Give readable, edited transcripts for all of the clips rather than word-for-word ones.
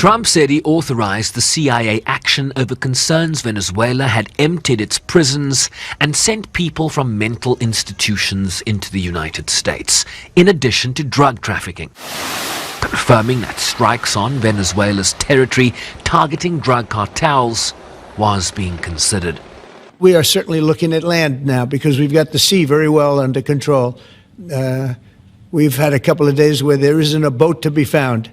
Trump said he authorized the CIA action over concerns Venezuela had emptied its prisons and sent people from mental institutions into the United States, in addition to drug trafficking, confirming that strikes on Venezuela's territory targeting drug cartels was being considered. We are certainly looking at land now because we've got the sea very well under control. We've had a couple of days where there isn't a boat to be found.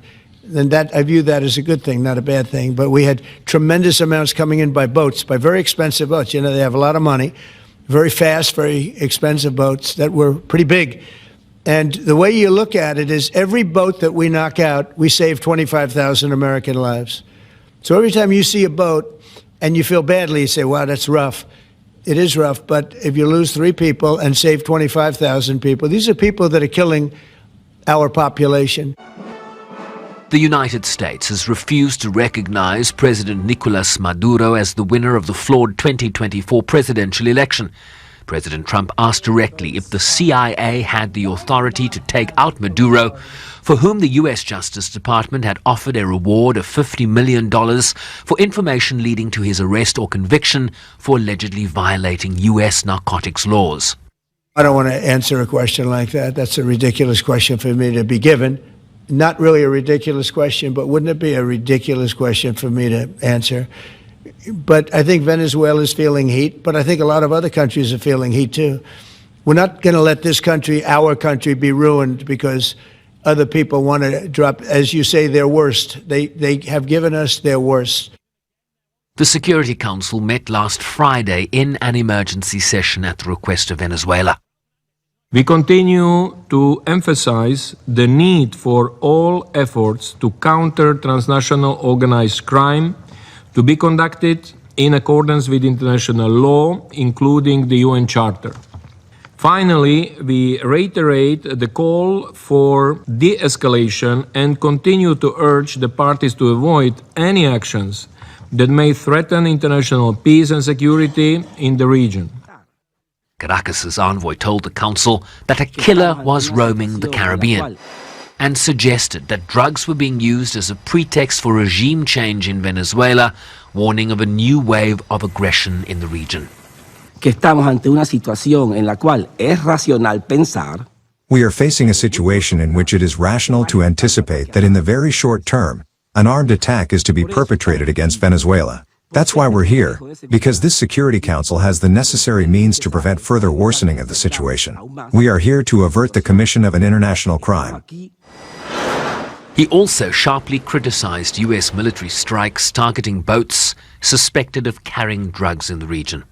And that, I view that as a good thing, not a bad thing. But we had tremendous amounts coming in by boats, by very expensive boats. You know, they have a lot of money, very fast, very expensive boats that were pretty big. And the way you look at it is every boat that we knock out, we save 25,000 American lives. So every time you see a boat and you feel badly, you say, wow, that's rough. It is rough, but if you lose 3 people and save 25,000 people, these are people that are killing our population. The United States has refused to recognize President Nicolas Maduro as the winner of the flawed 2024 presidential election. President Trump asked directly if the CIA had the authority to take out Maduro, for whom the U.S. Justice Department had offered a reward of $50 million for information leading to his arrest or conviction for allegedly violating U.S. narcotics laws. I don't want to answer a question like that. That's a ridiculous question for me to be given. Not really a ridiculous question, but wouldn't it be a ridiculous question for me to answer? But I think Venezuela is feeling heat, but I think a lot of other countries are feeling heat too. We're not going to let this country, our country, be ruined because other people want to drop, as you say, their worst. They have given us their worst. The Security Council met last Friday in an emergency session at the request of Venezuela. We continue to emphasize the need for all efforts to counter transnational organized crime to be conducted in accordance with international law, including the UN Charter. Finally, we reiterate the call for de-escalation and continue to urge the parties to avoid any actions that may threaten international peace and security in the region. Caracas's envoy told the council that a killer was roaming the Caribbean and suggested that drugs were being used as a pretext for regime change in Venezuela, warning of a new wave of aggression in the region. Que estamos ante una situación en la cual es racional pensar. We are facing a situation in which it is rational to anticipate that in the very short term, an armed attack is to be perpetrated against Venezuela. That's why we're here, because this Security Council has the necessary means to prevent further worsening of the situation. We are here to avert the commission of an international crime. He also sharply criticized U.S. military strikes targeting boats suspected of carrying drugs in the region.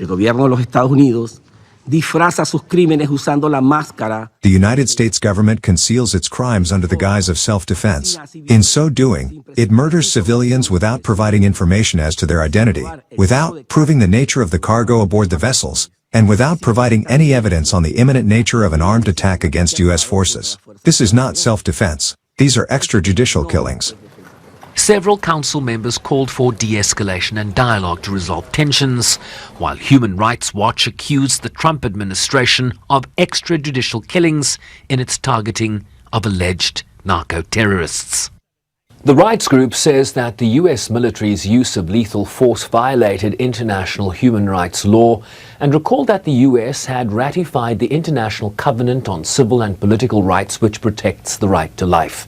El gobierno de los Estados Unidos disfraza sus crímenes usando la máscara. The United States government conceals its crimes under the guise of self-defense. In so doing, it murders civilians without providing information as to their identity, without proving the nature of the cargo aboard the vessels, and without providing any evidence on the imminent nature of an armed attack against U.S. forces. This is not self-defense. These are extrajudicial killings. Several council members called for de-escalation and dialogue to resolve tensions, while Human Rights Watch accused the Trump administration of extrajudicial killings in its targeting of alleged narco-terrorists. The rights group says that the U.S. military's use of lethal force violated international human rights law and recalled that the U.S. had ratified the International Covenant on Civil and Political Rights, which protects the right to life.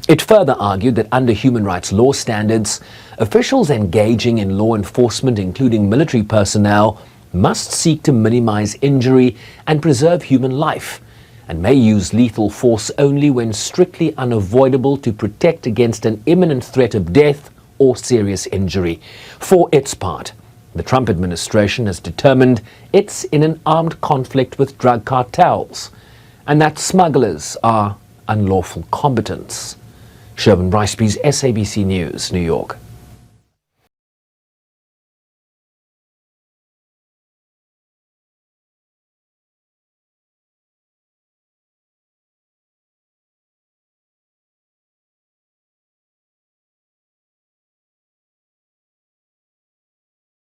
It further argued that under human rights law standards, officials engaging in law enforcement, including military personnel, must seek to minimize injury and preserve human life, and may use lethal force only when strictly unavoidable to protect against an imminent threat of death or serious injury. For its part, the Trump administration has determined it's in an armed conflict with drug cartels, and that smugglers are unlawful combatants. Sherman Ricebees, SABC News, New York.